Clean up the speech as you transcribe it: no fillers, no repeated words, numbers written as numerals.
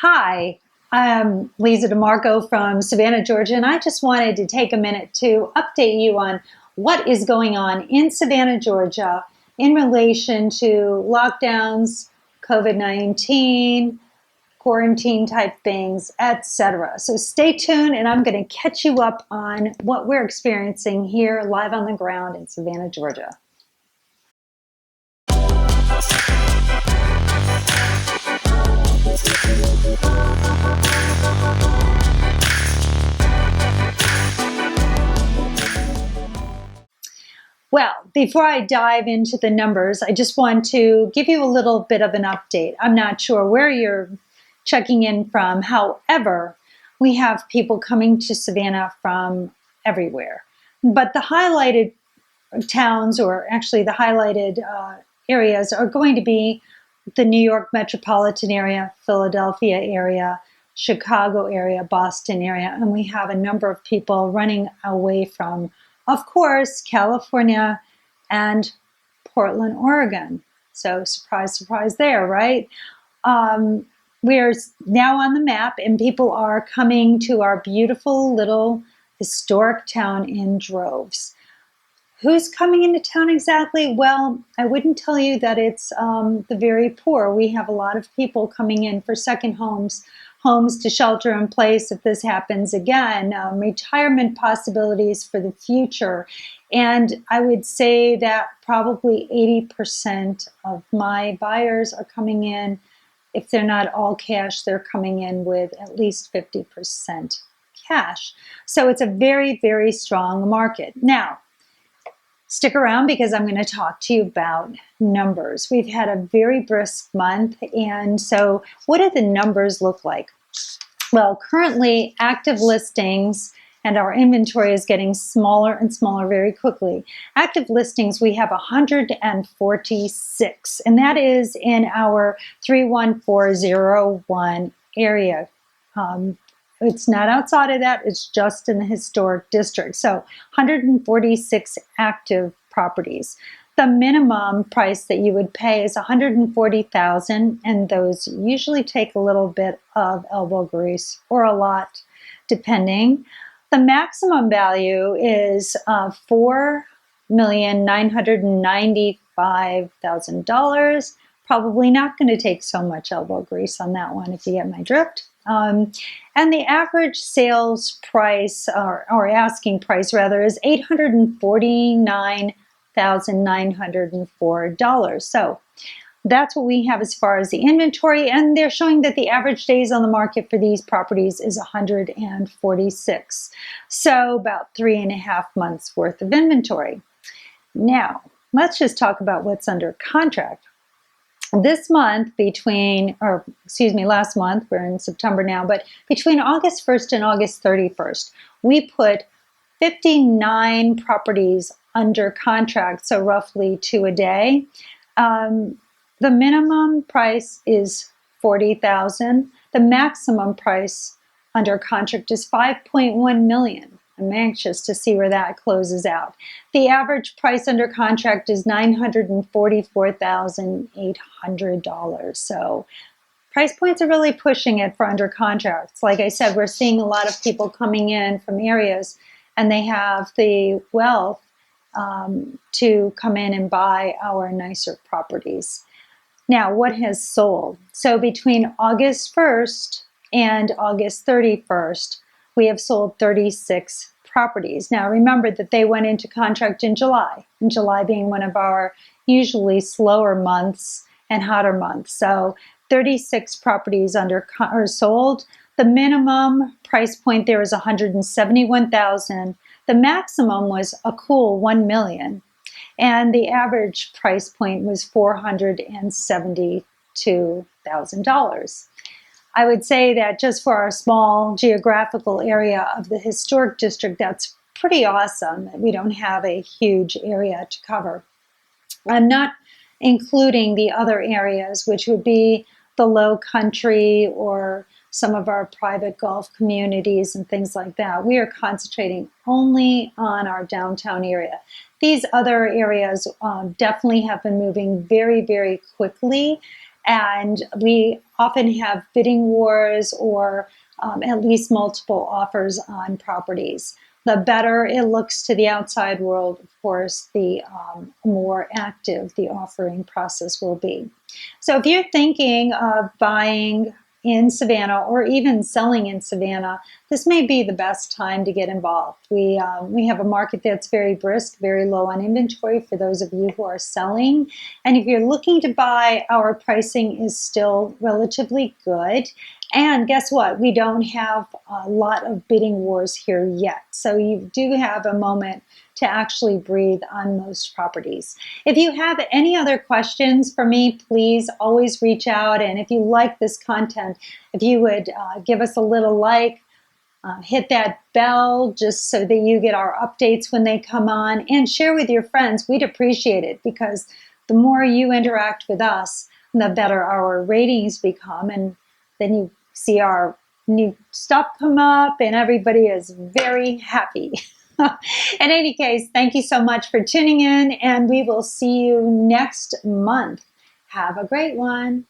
Hi, I'm Lisa DeMarco from Savannah, Georgia, and I just wanted to take a minute to update you on what is going on in Savannah, Georgia in relation to lockdowns, COVID-19, quarantine type things, etc. So stay tuned, and I'm going to catch you up on what we're experiencing here live on the ground in Savannah, Georgia. Well, before I dive into the numbers, I just want to give you a little bit of an update. I'm not sure where you're checking in from. However, we have people coming to Savannah from everywhere. But the highlighted towns, or actually the highlighted areas, are going to be the New York metropolitan area, Philadelphia area, Chicago area, Boston area, and we have a number of people running away from, of course, California and Portland, Oregon. So surprise, surprise there, right? We're now on the map, and people are coming to our beautiful little historic town in droves. Who's coming into town exactly? Well, I wouldn't tell you that it's the very poor. We have a lot of people coming in for second homes to shelter in place if this happens again, retirement possibilities for the future. And I would say that probably 80% of my buyers are coming in. If they're not all cash, they're coming in with at least 50% cash. So it's a very, very strong market. Now, stick around because I'm going to talk to you about numbers. We've had a very brisk month, and so what do the numbers look like? Well, currently active listings, and our inventory is getting smaller and smaller very quickly. Active listings, we have 146, and that is in our 31401 area. It's not outside of that, it's just in the historic district. So 146 active properties. The minimum price that you would pay is $140,000, and those usually take a little bit of elbow grease or a lot, depending. The maximum value is $4,995,000. Probably not going to take so much elbow grease on that one, if you get my drift. And the average sales price, or asking price rather, is $849,904. So that's what we have as far as the inventory, and they're showing that the average days on the market for these properties is 146. So about 3.5 months worth of inventory. Now, let's just talk about what's under contract. This month last month, we're in September now, but between August 1st and August 31st, we put 59 properties under contract, so roughly 2 a day. The minimum price is $40,000. The maximum price under contract is $5.1 million. I'm anxious to see where that closes out. The average price under contract is $944,800. So price points are really pushing it for under contracts. Like I said, we're seeing a lot of people coming in from areas, and they have the wealth to come in and buy our nicer properties. Now, what has sold? So between August 1st and August 31st, we have sold 36 properties. Now, remember that they went into contract in July being one of our usually slower months and hotter months. So 36 properties are sold. The minimum price point there is $171,000. The maximum was a cool $1 million. And the average price point was $472,000. I would say that just for our small geographical area of the historic district, that's pretty awesome that we don't have a huge area to cover. I'm not including the other areas, which would be the low country or some of our private golf communities and things like that. We are concentrating only on our downtown area. These other areas definitely have been moving very, very quickly. And we often have bidding wars or at least multiple offers on properties. The better it looks to the outside world, of course, the more active the offering process will be. So if you're thinking of buying in Savannah or even selling in Savannah, this may be the best time to get involved. We have a market that's very brisk, very low on inventory for those of you who are selling. And if you're looking to buy, our pricing is still relatively good. And guess what? We don't have a lot of bidding wars here yet. So you do have a moment to actually breathe on most properties. If you have any other questions for me, please always reach out. And if you like this content, if you would give us a little like, hit that bell just so that you get our updates when they come on, and share with your friends. We'd appreciate it, because the more you interact with us, the better our ratings become. And then you see our new stuff come up and everybody is very happy. In any case, thank you so much for tuning in, and we will see you next month. Have a great one.